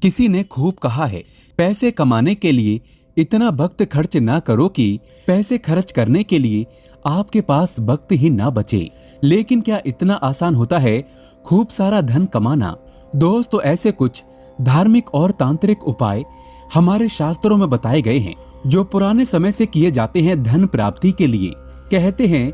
किसी ने खूब कहा है, पैसे कमाने के लिए इतना वक्त खर्च ना करो कि पैसे खर्च करने के लिए आपके पास वक्त ही ना बचे। लेकिन क्या इतना आसान होता है खूब सारा धन कमाना? दोस्तों, ऐसे कुछ धार्मिक और तांत्रिक उपाय हमारे शास्त्रों में बताए गए हैं जो पुराने समय से किए जाते हैं धन प्राप्ति के लिए। कहते हैं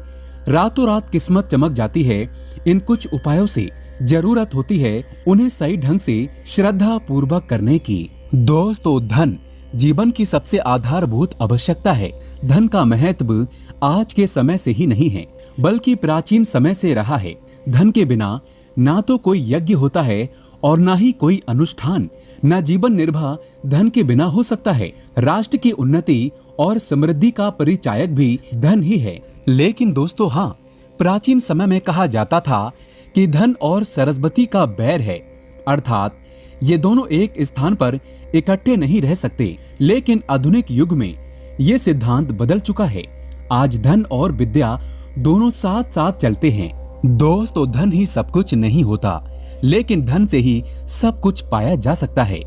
रातों रात किस्मत चमक जाती है। इन कुछ उपायों से जरूरत होती है उन्हें सही ढंग से श्रद्धा पूर्वक करने की। दोस्तों, धन जीवन की सबसे आधारभूत आवश्यकता है। धन का महत्व आज के समय से ही नहीं है बल्कि प्राचीन समय से रहा है। धन के बिना ना तो कोई यज्ञ होता है और ना ही कोई अनुष्ठान। ना जीवन निर्वाह धन के बिना हो सकता है। राष्ट्र की उन्नति और समृद्धि का परिचायक भी धन ही है। लेकिन दोस्तों, हाँ, प्राचीन समय में कहा जाता था कि धन और सरस्वती का बैर है, अर्थात ये दोनों एक स्थान पर इकट्ठे नहीं रह सकते। लेकिन आधुनिक युग में ये सिद्धांत बदल चुका है। आज धन और विद्या दोनों साथ साथ चलते हैं। दोस्तों, धन ही सब कुछ नहीं होता, लेकिन धन से ही सब कुछ पाया जा सकता है।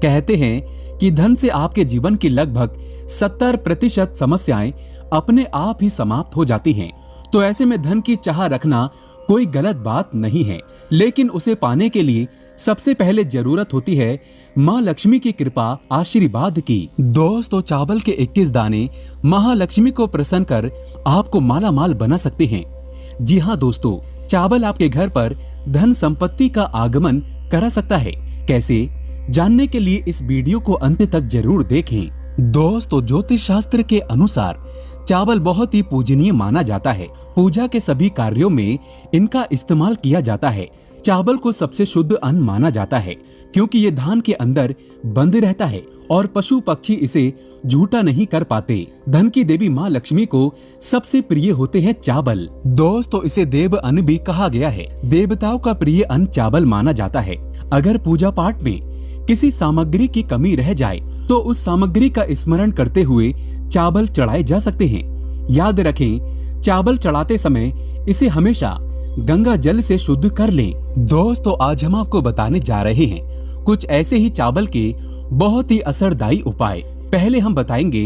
कहते हैं कि धन से आपके जीवन की लगभग 70% समस्याएं अपने आप ही समाप्त हो जाती हैं। तो ऐसे में धन की चाह रखना कोई गलत बात नहीं है, लेकिन उसे पाने के लिए सबसे पहले जरूरत होती है माँ लक्ष्मी की कृपा आशीर्वाद की। दोस्तों, चावल के 21 दाने महालक्ष्मी को प्रसन्न कर आपको माला माल बना सकते हैं। जी हाँ दोस्तों, चावल आपके घर पर धन संपत्ति का आगमन करा सकता है। कैसे जानने के लिए इस वीडियो को अंत तक जरूर देखें। दोस्तों, ज्योतिष शास्त्र के अनुसार चावल बहुत ही पूजनीय माना जाता है। पूजा के सभी कार्यों में इनका इस्तेमाल किया जाता है। चावल को सबसे शुद्ध अन्न माना जाता है क्योंकि ये धान के अंदर बंद रहता है और पशु पक्षी इसे झूठा नहीं कर पाते। धन की देवी माँ लक्ष्मी को सबसे प्रिय होते हैं चावल। दोस्तों, इसे देव अन्न भी कहा गया है। देवताओं का प्रिय अन्न चावल माना जाता है। अगर पूजा पाठ में किसी सामग्री की कमी रह जाए तो उस सामग्री का स्मरण करते हुए चावल चढ़ाए जा सकते हैं। याद रखें, चावल चढ़ाते समय इसे हमेशा गंगा जल से शुद्ध कर लें। दोस्तों, आज हम आपको बताने जा रहे हैं कुछ ऐसे ही चावल के बहुत ही असरदायी उपाय। पहले हम बताएंगे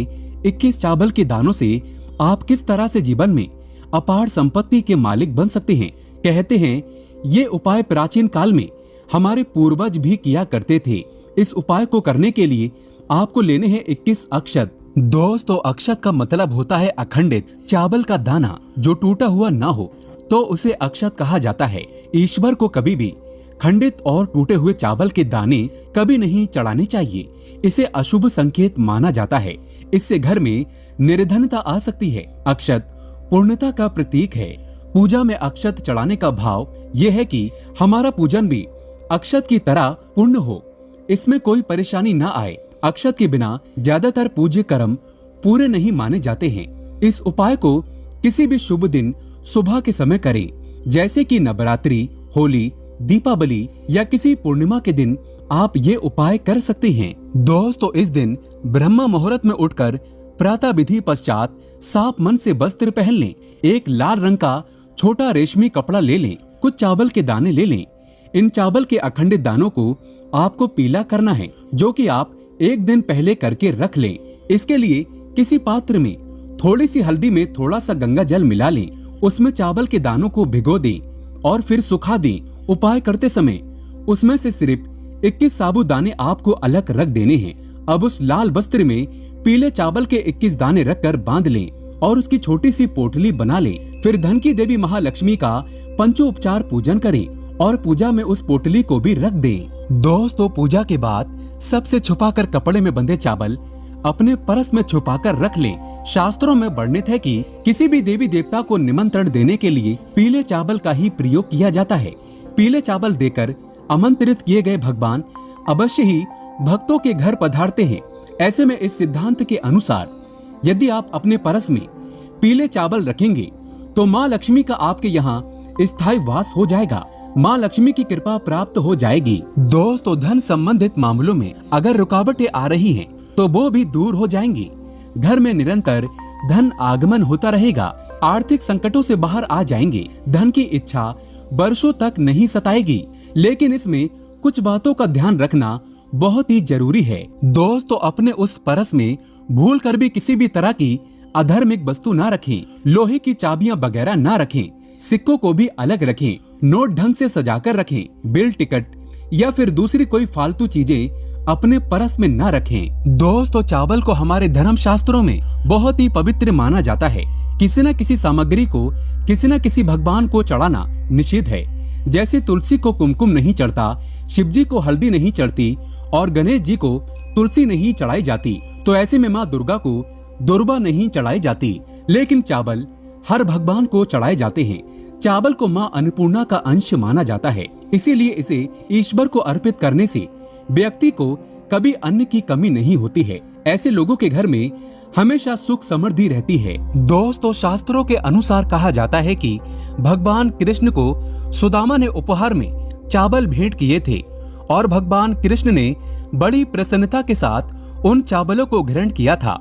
21 चावल के दानों से आप किस तरह से जीवन में अपार संपत्ति के मालिक बन सकते हैं। कहते हैं ये उपाय प्राचीन काल में हमारे पूर्वज भी किया करते थे। इस उपाय को करने के लिए आपको लेने हैं 21 अक्षत। दोस्तों, अक्षत का मतलब होता है अखंडित चावल का दाना जो टूटा हुआ ना हो, तो उसे अक्षत कहा जाता है। ईश्वर को कभी भी खंडित और टूटे हुए चावल के दाने कभी नहीं चढ़ाने चाहिए। इसे अशुभ संकेत माना जाता है। इससे घर में निर्धनता आ सकती है। अक्षत पूर्णता का प्रतीक है। पूजा में अक्षत चढ़ाने का भाव यह है कि हमारा पूजन भी अक्षत की तरह पूर्ण हो, इसमें कोई परेशानी ना आए। अक्षत के बिना ज्यादातर पूज्य कर्म पूरे नहीं माने जाते हैं। इस उपाय को किसी भी शुभ दिन सुबह के समय करें, जैसे कि नवरात्रि, होली, दीपावली या किसी पूर्णिमा के दिन आप ये उपाय कर सकते हैं। दोस्तों, इस दिन ब्रह्म मुहूर्त में उठकर प्रातः विधि पश्चात साफ मन से वस्त्र पहन लें। एक लाल रंग का छोटा रेशमी कपड़ा ले लें। कुछ चावल के दाने ले लें। इन चावल के अखंडित दानों को आपको पीला करना है, जो कि आप एक दिन पहले करके रख लें। इसके लिए किसी पात्र में थोड़ी सी हल्दी में थोड़ा सा गंगा जल मिला लें। उसमें चावल के दानों को भिगो दें और फिर सुखा दें। उपाय करते समय उसमें से सिर्फ 21 साबुदाने आपको अलग रख देने हैं। अब उस लाल वस्त्र में पीले चावल के 21 दाने रखकर बांध लें और उसकी छोटी सी पोटली बना लें। फिर धन की देवी महालक्ष्मी का पंचोपचार पूजन करें और पूजा में उस पोटली को भी रख दें। दोस्तों, पूजा के बाद सबसे छुपाकर कपड़े में बंधे चावल अपने परस में छुपाकर रख लें। शास्त्रों में वर्णित है कि किसी भी देवी देवता को निमंत्रण देने के लिए पीले चावल का ही प्रयोग किया जाता है। पीले चावल देकर आमंत्रित किए गए भगवान अवश्य ही भक्तों के घर पधारते हैं। ऐसे में इस सिद्धांत के अनुसार यदि आप अपने परस में पीले चावल रखेंगे तो माँ लक्ष्मी का आपके यहाँ स्थायी वास हो जाएगा। माँ लक्ष्मी की कृपा प्राप्त हो जाएगी। दोस्तों, धन संबंधित मामलों में अगर रुकावटें आ रही हैं, तो वो भी दूर हो जाएंगी। घर में निरंतर धन आगमन होता रहेगा। आर्थिक संकटों से बाहर आ जाएंगे। धन की इच्छा वर्षों तक नहीं सताएगी। लेकिन इसमें कुछ बातों का ध्यान रखना बहुत ही जरूरी है। दोस्तों, अपने उस परस में भूल कर भी किसी भी तरह की अधार्मिक वस्तु ना रखें, लोहे की चाबियां वगैरह ना रखें, सिक्कों को भी अलग रखें, नोट ढंग से सजाकर रखें, बिल टिकट या फिर दूसरी कोई फालतू चीजें अपने परस में ना रखें। दोस्तों, चावल को हमारे धर्म शास्त्रों में बहुत ही पवित्र माना जाता है। किसी न किसी सामग्री को किसी न किसी भगवान को चढ़ाना निषिद्ध है। जैसे तुलसी को कुमकुम नहीं चढ़ता, शिव जी को हल्दी नहीं चढ़ती और गणेश जी को तुलसी नहीं चढ़ाई जाती, तो ऐसे में माँ दुर्गा को दुर्बा नहीं चढ़ाई जाती। लेकिन चावल हर भगवान को चढ़ाए जाते हैं। चावल को माँ अन्नपूर्णा का अंश माना जाता है, इसीलिए इसे ईश्वर को अर्पित करने से व्यक्ति को कभी अन्न की कमी नहीं होती है। ऐसे लोगों के घर में हमेशा सुख समृद्धि रहती है। दोस्तों, शास्त्रों के अनुसार कहा जाता है कि भगवान कृष्ण को सुदामा ने उपहार में चावल भेंट किए थे और भगवान कृष्ण ने बड़ी प्रसन्नता के साथ उन चावलों को ग्रहण किया था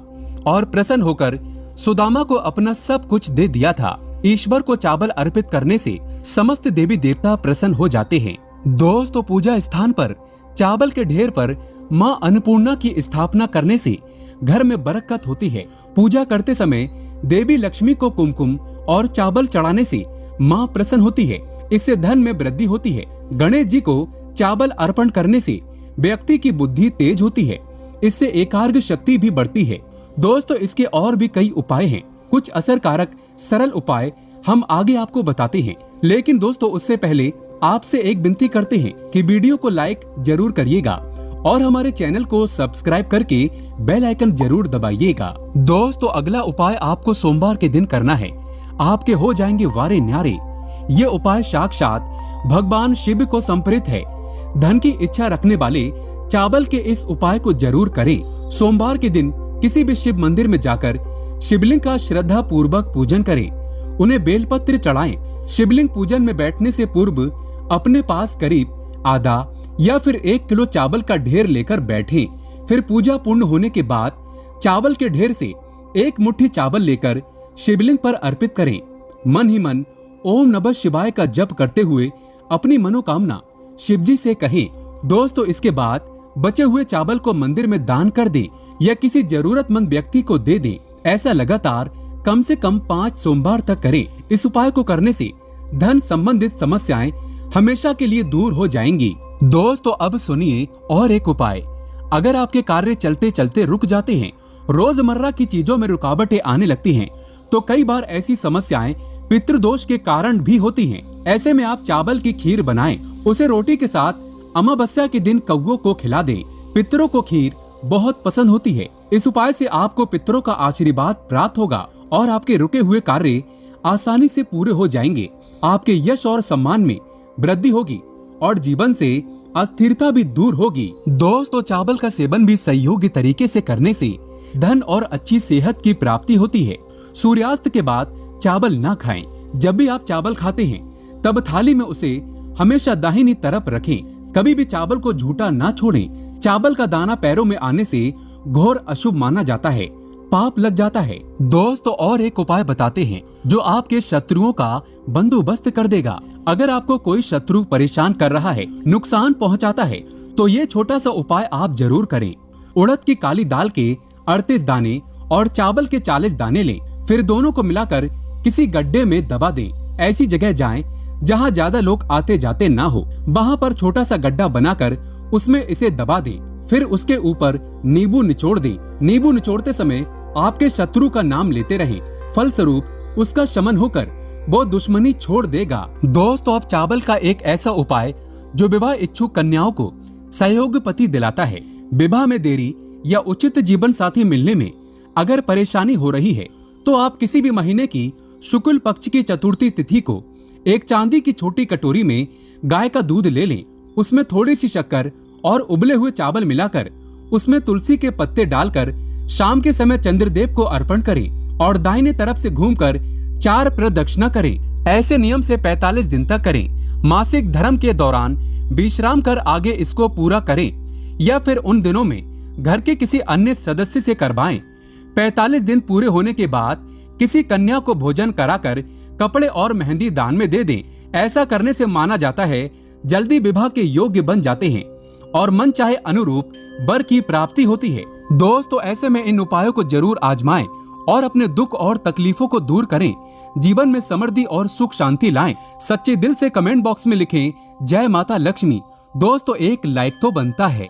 और प्रसन्न होकर सुदामा को अपना सब कुछ दे दिया था। ईश्वर को चावल अर्पित करने से समस्त देवी देवता प्रसन्न हो जाते हैं। दोस्तों, पूजा स्थान पर चावल के ढेर पर माँ अन्नपूर्णा की स्थापना करने से घर में बरकत होती है। पूजा करते समय देवी लक्ष्मी को कुमकुम और चावल चढ़ाने से माँ प्रसन्न होती है, इससे धन में वृद्धि होती है। गणेश जी को चावल अर्पण करने से व्यक्ति की बुद्धि तेज होती है, इससे एकाग्र शक्ति भी बढ़ती है। दोस्तों, इसके और भी कई उपाय हैं। कुछ असरकारक सरल उपाय हम आगे आपको बताते हैं, लेकिन दोस्तों उससे पहले आपसे एक विनती करते हैं कि वीडियो को लाइक जरूर करिएगा और हमारे चैनल को सब्सक्राइब करके बेल आइकन जरूर दबाइएगा। दोस्तों, अगला उपाय आपको सोमवार के दिन करना है। आपके हो जाएंगे वारे न्यारे। ये उपाय साक्षात भगवान शिव को समर्पित है। धन की इच्छा रखने वाले चावल के इस उपाय को जरूर करें। सोमवार के दिन किसी भी शिव मंदिर में जाकर शिवलिंग का श्रद्धा पूर्वक पूजन करें, उन्हें बेलपत्र चढ़ाएं। शिवलिंग पूजन में बैठने से पूर्व अपने पास करीब आधा या फिर 1 किलो चावल का ढेर लेकर बैठें। फिर पूजा पूर्ण होने के बाद चावल के ढेर से 1 मुट्ठी चावल लेकर शिवलिंग पर अर्पित करें। मन ही मन ओम नमः शिवाय का जप करते हुए अपनी मनोकामना शिवजी से कहें। दोस्तों, इसके बाद बचे हुए चावल को मंदिर में दान कर दें या किसी जरूरतमंद व्यक्ति को दे दें। ऐसा लगातार कम से कम 5 सोमवार तक करें। इस उपाय को करने से धन संबंधित समस्याएं हमेशा के लिए दूर हो जाएंगी। दोस्तों, अब सुनिए और एक उपाय। अगर आपके कार्य चलते चलते रुक जाते हैं, रोजमर्रा की चीजों में रुकावटें आने लगती हैं, तो कई बार ऐसी समस्याएं पितृदोष के कारण भी होती हैं। ऐसे में आप चावल की खीर बनाएं, उसे रोटी के साथ अमावस्या के दिन कौओं को खिला दें। पितरों को खीर बहुत पसंद होती है। इस उपाय से आपको पितरों का आशीर्वाद प्राप्त होगा और आपके रुके हुए कार्य आसानी से पूरे हो जाएंगे। आपके यश और सम्मान में वृद्धि होगी और जीवन से अस्थिरता भी दूर होगी। दोस्तों, चावल का सेवन भी सहयोगी तरीके से करने से धन और अच्छी सेहत की प्राप्ति होती है। सूर्यास्त के बाद चावल ना खाएं। जब भी आप चावल खाते हैं तब थाली में उसे हमेशा दाहिनी तरफ रखें। कभी भी चावल को झूठा ना छोड़ें। चावल का दाना पैरों में आने से घोर अशुभ माना जाता है, पाप लग जाता है। दोस्तों, और एक उपाय बताते हैं जो आपके शत्रुओं का बंदोबस्त कर देगा। अगर आपको कोई शत्रु परेशान कर रहा है, नुकसान पहुंचाता है, तो ये छोटा सा उपाय आप जरूर करें। उड़द की काली दाल के 38 दाने और चावल के 40 दाने लें, फिर दोनों को मिलाकर किसी गड्ढे में दबा दें। ऐसी जगह जाएं जहां ज्यादा लोग आते जाते ना हो। वहां पर छोटा सा गड्ढा बनाकर उसमें इसे दबा दें। फिर उसके ऊपर नींबू निचोड़ दें। नींबू निचोड़ते समय आपके शत्रु का नाम लेते रहें। फलस्वरूप उसका शमन होकर वो दुश्मनी छोड़ देगा। दोस्तों, अब चावल का एक ऐसा उपाय जो विवाह इच्छुक कन्याओं को सहयोग पति दिलाता है। विवाह में देरी या उचित जीवन साथी मिलने में अगर परेशानी हो रही है, तो आप किसी भी महीने की शुक्ल पक्ष की चतुर्थी तिथि को एक चांदी की छोटी कटोरी में गाय का दूध ले लें। उसमें थोड़ी सी शक्कर और उबले हुए चावल मिलाकर उसमें तुलसी के पत्ते डालकर शाम के समय चंद्रदेव को अर्पण करें और दाहिने तरफ से घूमकर 4 प्रदक्षिणा करें। ऐसे नियम से 45 दिन तक करें। मासिक धर्म के दौरान विश्राम कर आगे इसको पूरा करें या फिर उन दिनों में घर के किसी अन्य सदस्य से करवाएं। 45 दिन पूरे होने के बाद किसी कन्या को भोजन कराकर कपड़े और मेहंदी दान में दे दें। ऐसा करने से माना जाता है जल्दी विवाह के योग्य बन जाते हैं और मन चाहे अनुरूप वर की प्राप्ति होती है। दोस्तों, ऐसे में इन उपायों को जरूर आजमाएं और अपने दुख और तकलीफों को दूर करें। जीवन में समृद्धि और सुख शांति लाएं। सच्चे दिल से कमेंट बॉक्स में लिखें जय माता लक्ष्मी। दोस्तों, एक लाइक तो बनता है।